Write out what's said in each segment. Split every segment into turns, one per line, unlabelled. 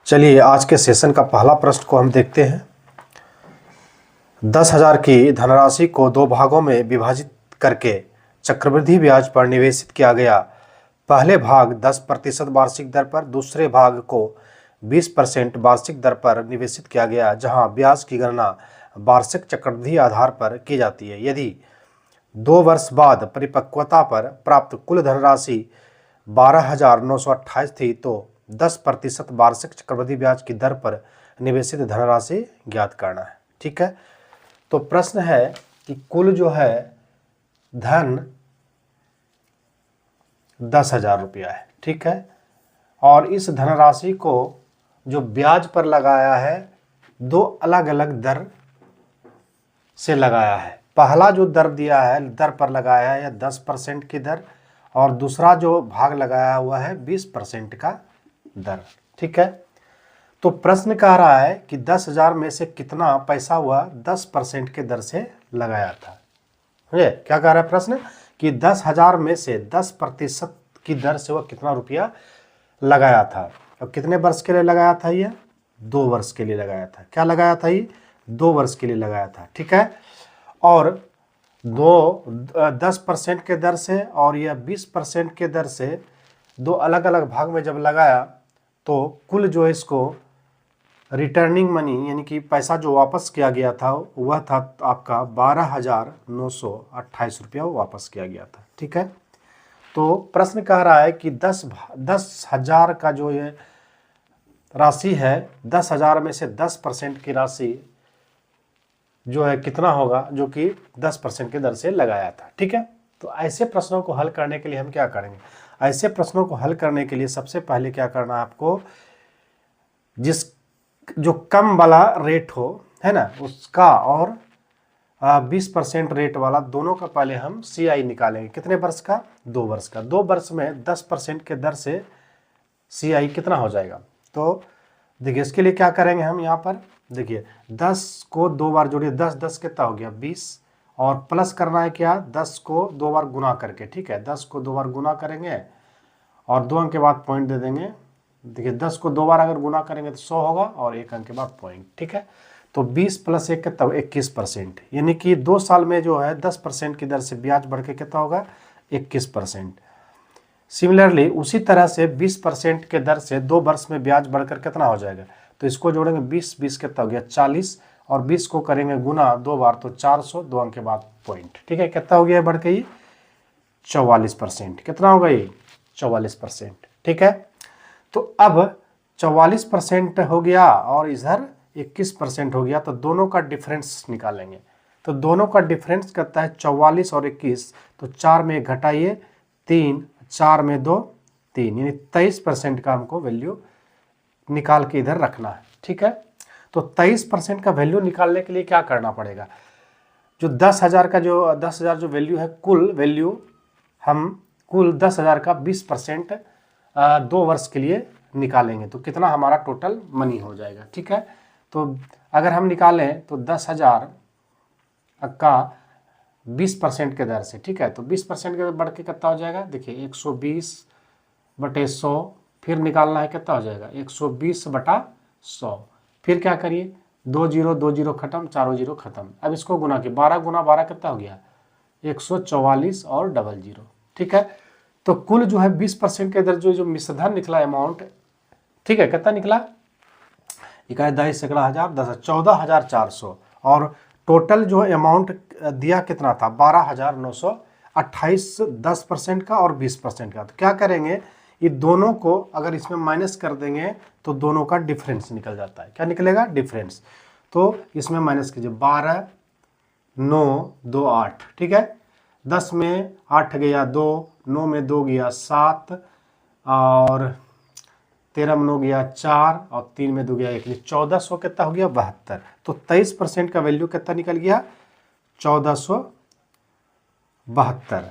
चलिए आज के सेशन का पहला प्रश्न को हम देखते हैं। 10,000 की धनराशि को दो भागों में विभाजित करके चक्रवृद्धि ब्याज पर निवेशित किया गया। पहले भाग 10% वार्षिक दर पर, दूसरे भाग को 20% वार्षिक दर पर निवेशित किया गया, जहां ब्याज की गणना वार्षिक चक्रवृद्धि आधार पर की जाती है। यदि 2 वर्ष बाद परिपक्वता पर प्राप्त कुल धनराशि 12,928 थी तो 10% वार्षिक चक्रवृद्धि ब्याज की दर पर निवेशित धनराशि ज्ञात करना है। ठीक है, तो प्रश्न है कि कुल जो है धन 10,000 रुपया है। ठीक है, और इस धनराशि को जो ब्याज पर लगाया है दो अलग अलग दर से लगाया है। पहला जो दर दिया है, दर पर लगाया है, यह 10% की दर, और दूसरा जो भाग लगाया हुआ है 20% का दर। ठीक है, तो प्रश्न कह रहा है कि 10,000 में से कितना पैसा हुआ 10% के दर से लगाया था। ये क्या कह रहा है प्रश्न कि 10,000 में से 10% की दर से वह कितना रुपया लगाया था, और कितने वर्ष के लिए लगाया था? ये 2 वर्ष के लिए लगाया था। क्या लगाया था? ये 2 वर्ष के लिए लगाया था। ठीक है, और 10% के दर से और यह 20% के दर से दो अलग अलग भाग में जब लगाया तो कुल जो है इसको रिटर्निंग मनी यानी कि पैसा जो वापस किया गया था वह था आपका 12,928 रुपया वापस किया गया था। ठीक है, तो प्रश्न कह रहा है कि 10,000 का जो ये राशि है, 10,000 में से 10% की राशि जो है कितना होगा, जो कि 10% की दर से लगाया था। ठीक है, तो ऐसे प्रश्नों को हल करने के लिए हम क्या करेंगे? ऐसे प्रश्नों को हल करने के लिए सबसे पहले क्या करना है आपको, जो कम वाला रेट हो है ना उसका और 20% रेट वाला दोनों का पहले हम CI निकालेंगे। कितने वर्ष का? 2 वर्ष का। 2 वर्ष में 10% के दर से CI कितना हो जाएगा? तो देखिए इसके लिए क्या करेंगे हम यहाँ पर, देखिए 10 को 2 बार जोड़िए, 10 कितना हो गया 20, और प्लस करना है क्या, 10 को 2 बार गुना करके। ठीक है, 10 को 2 बार गुना करेंगे और 2 अंक के बाद पॉइंट दे देंगे। देखिए 10 को 2 बार अगर गुना करेंगे तो 100 होगा और 1 अंक के बाद पॉइंट। ठीक है, तो 20 + 1 कितना? 21%, यानी कि 2 साल में जो है 10% की दर से ब्याज बढ़ के कितना होगा? 21%। सिमिलरली उसी तरह से 20% के दर से 2 वर्ष में ब्याज बढ़कर कितना हो जाएगा? तो इसको जोड़ेंगे 20 कितना हो गया 40, और 20 को करेंगे गुना 2 बार तो 400, 2 अंक के बाद पॉइंट। ठीक है, कितना हो गया बढ़ के? 44%। कितना होगा ये? 44%। ठीक है, तो अब 44% हो गया और इधर 21% हो गया, तो दोनों का डिफरेंस निकालेंगे। तो दोनों का डिफरेंस करता है 44 और 21, तो 4 में घटाइए 3, 4 में 2 3, यानी 23% का हमको वैल्यू निकाल के इधर रखना है। ठीक है, तो 23% का वैल्यू निकालने के लिए क्या करना पड़ेगा? जो 10,000 का जो 10,000 जो वैल्यू है, कुल वैल्यू हम कुल 10,000 का 20% 2 वर्ष के लिए निकालेंगे, तो कितना हमारा टोटल मनी हो जाएगा। ठीक है, तो अगर हम निकालें तो 10,000 का 20% के दर से, ठीक है, तो 20% के दर बढ़ के कितना हो जाएगा? देखिए 120/100, फिर निकालना है कितना हो जाएगा? 120/100। फिर क्या करिए, 2 0 2 0 खत्म, चारों 0 खत्म। अब इसको गुना किए, 12 × 12 कितना हो गया? 144 और 00। ठीक है, तो कुल जो है 20% के दर जो मिश्रधन निकला अमाउंट, ठीक है, कितना निकला? 21 22 1000 10 14,400, और टोटल जो अमाउंट दिया कितना था? 12,928, 10% का और 20% का। तो क्या करेंगे, ये दोनों को अगर इसमें माइनस कर देंगे तो दोनों का डिफरेंस निकल जाता है। क्या निकलेगा? डिफरेंस। तो इसमें माइनस कीजिए, 12 9 2 8। ठीक है, 10 में 8 गया 2, 9 में 2 गया 7, और 13 में 9 गया 4, और 3 में 2 गया 1, 1400 कितना हो गया? 72। तो 23% का वैल्यू कितना निकल गया? 1472।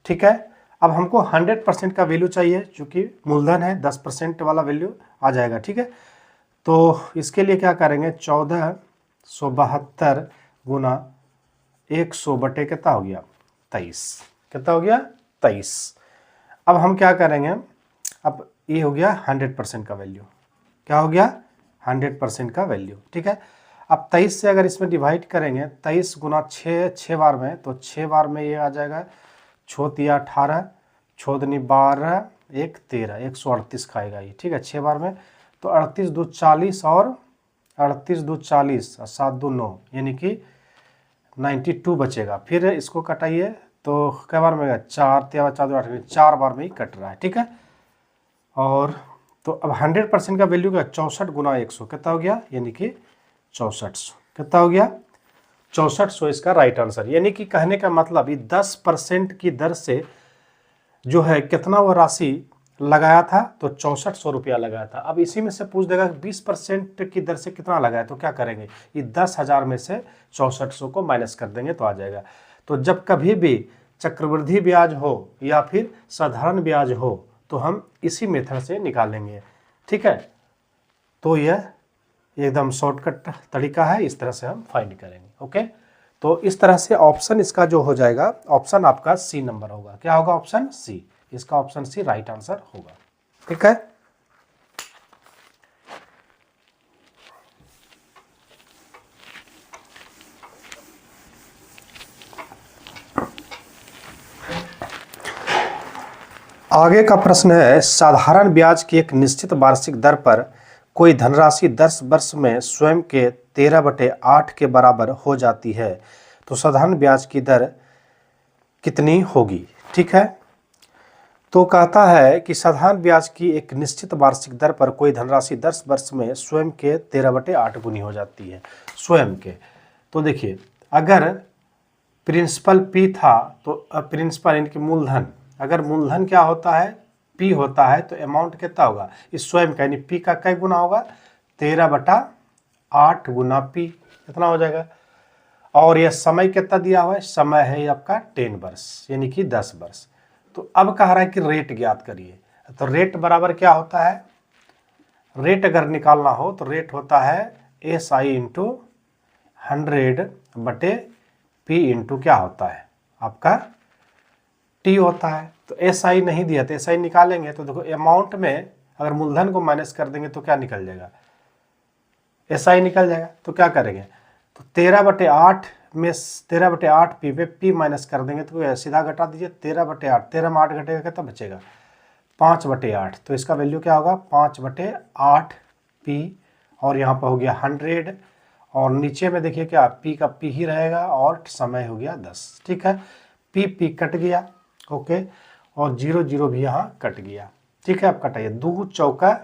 ठीक है, अब हमको 100% का वैल्यू चाहिए, चूंकि मूलधन है 10% वाला वैल्यू आ जाएगा। ठीक है, तो इसके लिए क्या करेंगे, 1472 गुना 100 बटे कितना हो गया? 23। कितना हो गया? 23। अब हम क्या करेंगे, अब ये हो गया 100% का वैल्यू, क्या हो गया 100% का वैल्यू। ठीक है, अब 23 से अगर इसमें डिवाइड करेंगे 23 गुना 6 6 बार में, तो 6 बार में ये आ जाएगा 6 तिया 18, 6 दूनी 12, 1 13, 138 खाएगा ये। ठीक है, 6 बार में, तो 38 2 40 और 38 2 40 और 7 2 9, यानी कि 92 बचेगा। फिर इसको कटाइए तो कै बार में, 4 तिया 4 2 8, 4 बार में ही कट रहा है। ठीक है, और तो अब 100% का वैल्यू क्या, 64 गुना 100 कितना हो गया, यानी कि 6400। कितना हो गया 6400 इसका राइट आंसर। यानी कि कहने का मतलब ये 10% की दर से जो है कितना वो राशि लगाया था, तो 6400 रुपया लगाया था। अब इसी में से पूछ देगा 20% की दर से कितना लगाया, तो क्या करेंगे, ये 10,000 में से 6400 को माइनस कर देंगे तो आ जाएगा। तो जब कभी भी चक्रवृद्धि ब्याज हो या फिर साधारण ब्याज हो तो हम इसी मेथड से निकालेंगे। ठीक है, तो यह एकदम शॉर्टकट तरीका है, इस तरह से हम फाइंड करेंगे। ओके, तो इस तरह से ऑप्शन इसका जो हो जाएगा, ऑप्शन आपका सी नंबर होगा। क्या होगा, ऑप्शन सी, इसका ऑप्शन सी राइट आंसर होगा। ठीक है, आगे का प्रश्न है, साधारण ब्याज की एक निश्चित वार्षिक दर पर कोई धनराशि 10 वर्ष में स्वयं के 13/8 के बराबर हो जाती है, तो साधारण ब्याज की दर कितनी होगी। ठीक है, तो कहता है कि साधारण ब्याज की एक निश्चित वार्षिक दर पर कोई धनराशि 10 वर्ष में स्वयं के 13/8 गुनी हो जाती है, स्वयं के। तो देखिए, अगर प्रिंसिपल पी था तो प्रिंसिपल इनकी मूलधन, अगर मूलधन क्या होता है, पी होता है, तो अमाउंट कितना होगा, इस स्वयं का, यानी पी का कई गुना होगा, 13/8 गुना पी, कितना हो जाएगा। और यह समय कितना दिया हुआ है, समय है आपका 10 वर्ष, यानी कि 10 वर्ष। तो अब कह रहा है कि रेट ज्ञात करिए, तो रेट बराबर क्या होता है, रेट अगर निकालना हो तो रेट होता है SI इंटू 100/P इंटू क्या होता है आपका T होता है। तो SI नहीं दिया तो SI निकालेंगे, तो देखो अमाउंट में अगर मूलधन को माइनस कर देंगे तो क्या निकल जाएगा, SI निकल जाएगा। तो क्या करेंगे, तो 13/8 में 13/8 पी पे पी माइनस कर देंगे, तो सीधा घटा दीजिए 13/8, 13 में 8 घटेगा कितना बचेगा, 5/8। तो इसका वैल्यू क्या होगा, 5/8 पी, और यहाँ पर हो गया 100, और नीचे में देखिए क्या पी का पी ही रहेगा, और समय हो गया 10। ठीक है, पी पी कट गया, ओके, और 0 0 भी यहाँ कट गया। ठीक है, अब कटाइए, 2 चौका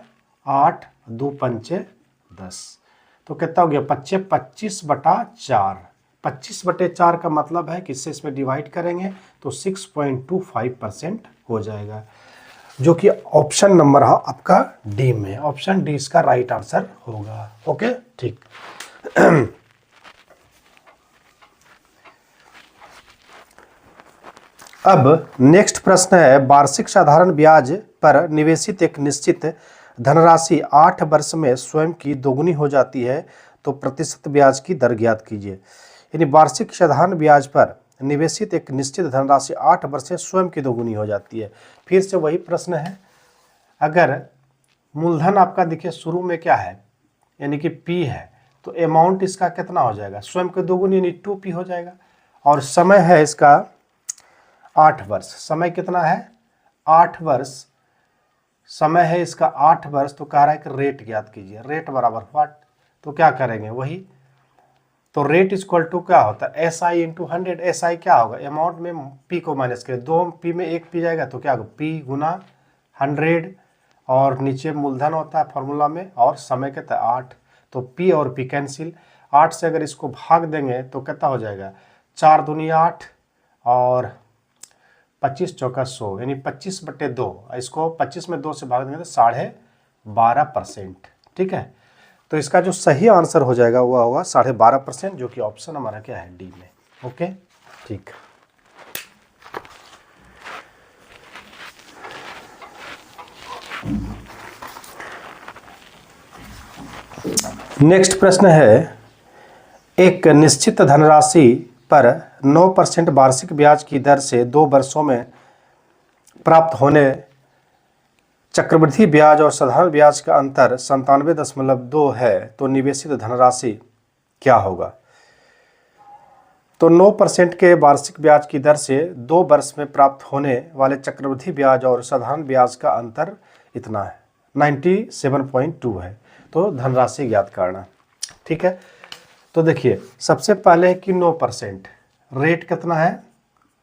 8, 2 पंचे 10, तो कितना हो गया 25/4। 25/4 का मतलब है कि इससे इसमें डिवाइड करेंगे तो 6.25% हो जाएगा, जो कि ऑप्शन नंबर है आपका डी में, ऑप्शन डी इसका राइट आंसर होगा। ओके, ठीक। अब नेक्स्ट प्रश्न है, वार्षिक साधारण ब्याज पर निवेशित एक निश्चित धनराशि 8 वर्ष में स्वयं की दोगुनी हो जाती है, तो प्रतिशत ब्याज की दर ज्ञात कीजिए। यानी वार्षिक साधारण ब्याज पर निवेशित एक निश्चित धनराशि 8 वर्ष में स्वयं की दोगुनी हो जाती है। फिर से वही प्रश्न है, अगर मूलधन आपका देखिए शुरू में क्या है, यानी कि P है, तो अमाउंट इसका कितना हो जाएगा, स्वयं के दोगुनी यानी 2P हो जाएगा, और समय है इसका 8 वर्ष। समय कितना है, 8 वर्ष समय है इसका, 8 वर्ष। तो कह रहा है कि रेट ज्ञात कीजिए, रेट बराबर व्हाट, तो क्या करेंगे वही, तो रेट इक्वल टू क्या होता है, SI इंटू 100। SI क्या होगा, अमाउंट में P को माइनस करें, 2 P में 1 P जाएगा, तो क्या होगा P गुना 100, और नीचे मूलधन होता है फॉर्मूला में, और समय कितना 8, तो P और P कैंसिल। 8 से अगर इसको भाग देंगे तो कितना हो जाएगा, 4 दूनी 8, और 25 चौका 100, यानी 25/2। इसको 25 में 2 से भाग देंगे तो 12.5%। ठीक है, तो इसका जो सही आंसर हो जाएगा वो होगा 12.5%, जो कि ऑप्शन हमारा क्या है, डी में। ओके, ठीक। नेक्स्ट प्रश्न है, एक निश्चित धनराशि पर 9% वार्षिक ब्याज की दर से 2 वर्षों में प्राप्त होने चक्रवृद्धि ब्याज और साधारण ब्याज का अंतर 97.2 है तो निवेशित धनराशि क्या होगा। तो 9% के वार्षिक ब्याज की दर से 2 वर्ष में प्राप्त होने वाले चक्रवृद्धि ब्याज और साधारण ब्याज का अंतर इतना है 97.2 है। तो धनराशि ज्ञात करना। ठीक है, तो देखिए सबसे पहले है कि 9%, रेट कितना है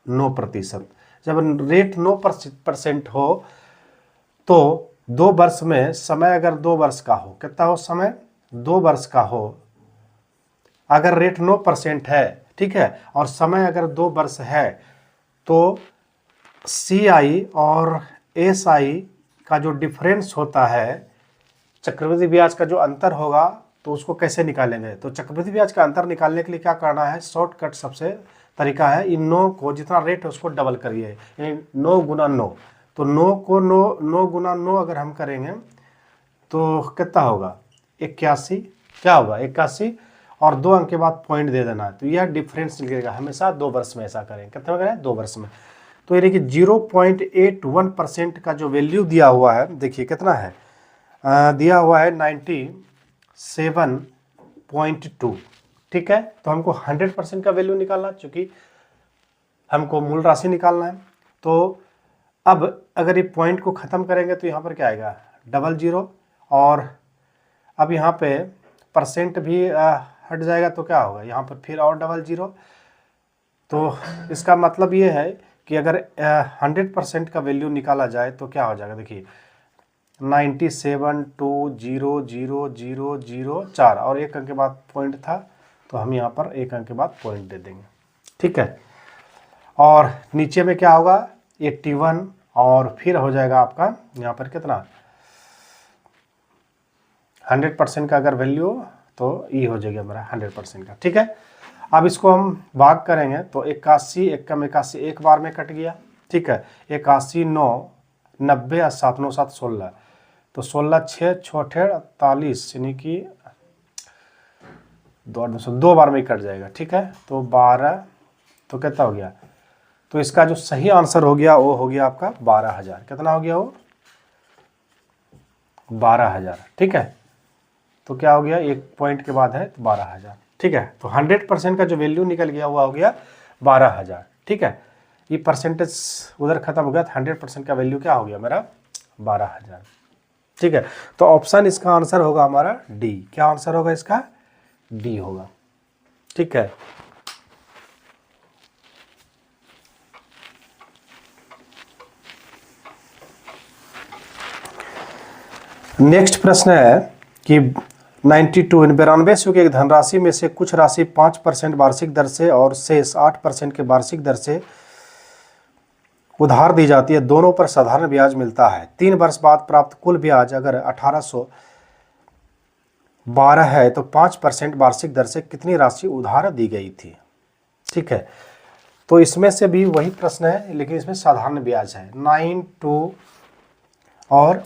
9%। जब रेट 9% हो तो 2 वर्ष में समय अगर 2 वर्ष का हो, कितना हो समय 2 वर्ष का हो, अगर रेट 9% है, ठीक है, और समय अगर 2 वर्ष है तो CI और SI का जो डिफरेंस होता है, चक्रवृद्धि ब्याज का जो अंतर होगा, तो उसको कैसे निकालेंगे। तो चक्रवृद्धि ब्याज का अंतर निकालने के लिए क्या करना है, शॉर्टकट सबसे तरीका है, इन 9 को जितना रेट है उसको डबल करिए, यानी 9 गुना 9। तो 9 को 9 गुना 9 अगर हम करेंगे तो कितना होगा 81, क्या होगा 81, और 2 अंक के बाद पॉइंट दे देना है। तो यह डिफरेंस निकलेगा हमेशा 2 वर्ष में, ऐसा करें कितना करें 2 वर्ष में। तो ये देखिए 0.81% का जो वैल्यू दिया हुआ है, देखिए कितना है दिया हुआ है 97.2। ठीक है, तो हमको 100% का वैल्यू निकालना, चूंकि हमको मूल राशि निकालना है। तो अब अगर ये पॉइंट को ख़त्म करेंगे तो यहाँ पर क्या आएगा 00, और अब यहाँ पे परसेंट भी हट जाएगा तो क्या होगा यहाँ पर फिर और 00। तो इसका मतलब ये है कि अगर 100% का वैल्यू निकाला जाए तो क्या हो जाएगा, देखिए 97.2000004 और 1 अंक के बाद पॉइंट था, तो हम यहाँ पर 1 अंक के बाद पॉइंट दे देंगे। ठीक है, और नीचे में क्या होगा 81, और फिर हो जाएगा आपका यहाँ पर कितना 100% का अगर वैल्यू तो ये हो जाएगा हमारा 100% का। ठीक है, अब इसको हम भाग करेंगे तो 81 एकम 81 एक बार में कट गया। ठीक है, 81 9 90 7 9 7 16, तो 16 6 6 48, यानी कि 2 बार में कट जाएगा। ठीक है, तो 12, तो कितना हो गया, तो इसका जो सही आंसर हो गया वो हो गया आपका 12,000। कितना हो गया वो 12,000। ठीक है, तो क्या हो गया, एक पॉइंट के बाद है तो 12,000। ठीक है, तो 100% का जो वैल्यू निकल गया हुआ हो गया 12,000। ठीक है, ये परसेंटेज उधर खत्म हो गया, 100% का वैल्यू क्या हो गया मेरा 12,000। ठीक है, तो ऑप्शन इसका आंसर होगा हमारा डी। क्या आंसर होगा इसका, डी होगा। ठीक है, नेक्स्ट प्रश्न है कि 92 की एक धनराशि में से कुछ राशि 5% वार्षिक दर से और शेष 8% के वार्षिक दर से उधार दी जाती है, दोनों पर साधारण ब्याज मिलता है। 3 वर्ष बाद प्राप्त कुल ब्याज अगर 1812 है तो 5% वार्षिक दर से कितनी राशि उधार दी गई थी। ठीक है, तो इसमें से भी वही प्रश्न है, लेकिन इसमें साधारण ब्याज है 92 और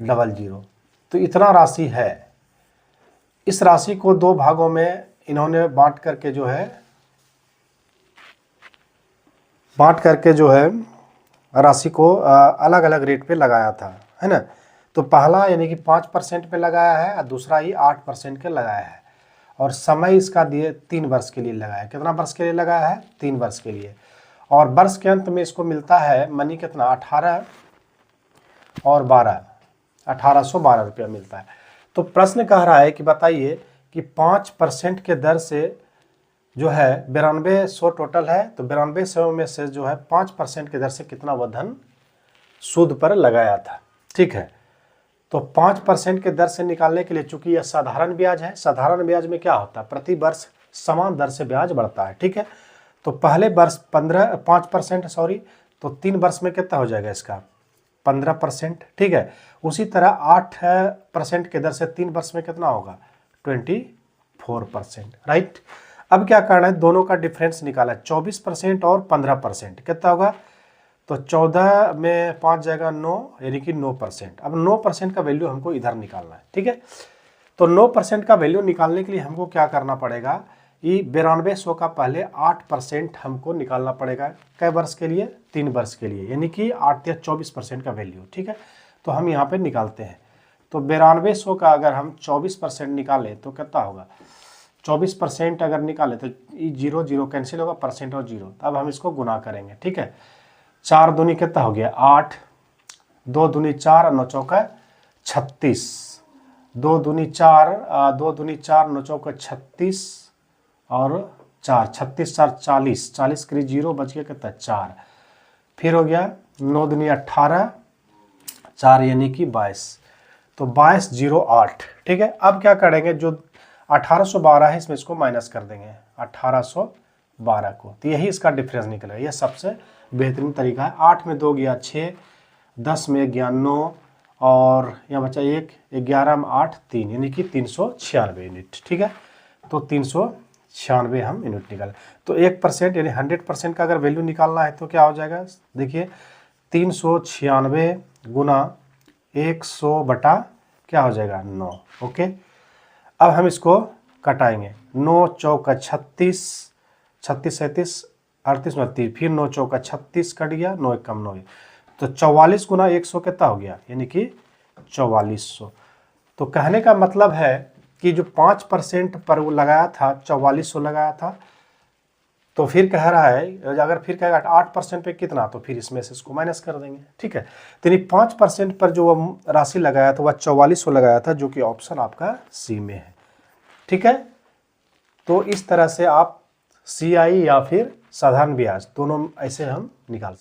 00, तो इतना राशि है। इस राशि को 2 भागों में इन्होंने बांट करके जो है राशि को अलग अलग रेट पे लगाया था, है ना। तो पहला यानी कि 5% पे लगाया है और दूसरा ही 8% के लगाया है, और समय इसका दिए 3 वर्ष के लिए लगाया है। कितना वर्ष के लिए लगाया है 3 वर्ष के लिए, और वर्ष के अंत में इसको मिलता है मनी कितना 18 और 12, 1812 रुपया मिलता है। तो प्रश्न कह रहा है कि बताइए कि 5% के दर से जो है 9200 टोटल है, तो 9200 में से जो है 5% के दर से कितना वह धन सूद पर लगाया था। ठीक है, तो 5% के दर से निकालने के लिए, चूंकि यह साधारण ब्याज है, साधारण ब्याज में क्या होता है प्रति वर्ष समान दर से ब्याज बढ़ता है। ठीक है, तो पहले वर्ष 5% सॉरी, तो 3 वर्ष में कितना हो जाएगा इसका 15%। ठीक है, उसी तरह 8% के दर से 3 वर्ष में कितना होगा 24%। राइट, अब क्या करना है, दोनों का डिफरेंस निकाला है 24% और 15%, कितना होगा, तो 14 में 5 जाएगा 9, यानी कि 9%। अब 9% का वैल्यू हमको इधर निकालना है। ठीक है, तो 9% का वैल्यू निकालने के लिए हमको क्या करना पड़ेगा, ये 9200 का पहले 8% हमको निकालना पड़ेगा। कै वर्ष के लिए 3 वर्ष के लिए, यानी कि 8 या 24% का वैल्यू। ठीक है, तो तो हम यहाँ पे निकालते हैं। तो 9200 का अगर हम 24% निकालें तो कितना होगा, 24% अगर निकाले तो 0 0 कैंसिल होगा, परसेंट और 0। अब हम इसको गुना करेंगे, ठीक है। 4 दूनी कितना हो गया 8, 2 दूनी 4 और 9 चौका 36, 2 दूनी 4, 2 दूनी 4, 9 चौका 36 और 4, 36 4 40, 40 करी 0 बच गया कितना 4। फिर हो गया 9 दूनी 18, 4 यानी कि 22, तो 22 0 8, ठीक है। अब क्या करेंगे, जो 1812 है इसमें इसको माइनस कर देंगे 1812 को, तो यही इसका डिफरेंस निकलेगा। यह सबसे बेहतरीन तरीका है। 8 में 2 गया 6, 10 में गया 9 और यहाँ बचा 1, 11 में 8 3, यानी कि 396 यूनिट, ठीक है। तो 396 हम यूनिट निकालें। तो 1% यानी 100% का अगर वैल्यू निकालना है तो क्या हो जाएगा, देखिए 396 गुना 100 बटा क्या हो जाएगा 9, ओके। अब हम इसको कटाएंगे, 9 चौका 36, 36 37 38 29, फिर 9 चौका 36 कट गया, 9 एक कम 9, तो 44 गुना 100 कितना हो गया, यानी कि 4400। तो कहने का मतलब है कि जो 5% पर वो लगाया था 4400 लगाया था, तो फिर कह रहा है अगर फिर कहेगा 8% पे कितना, तो फिर इसमें से इसको माइनस कर देंगे, ठीक है। तो यानी 5% पर जो राशि लगाया था वह 4400 लगाया था, जो कि ऑप्शन आपका सी में है, ठीक है। तो इस तरह से आप CI या फिर साधारण ब्याज दोनों ऐसे हम निकाल सकते हैं।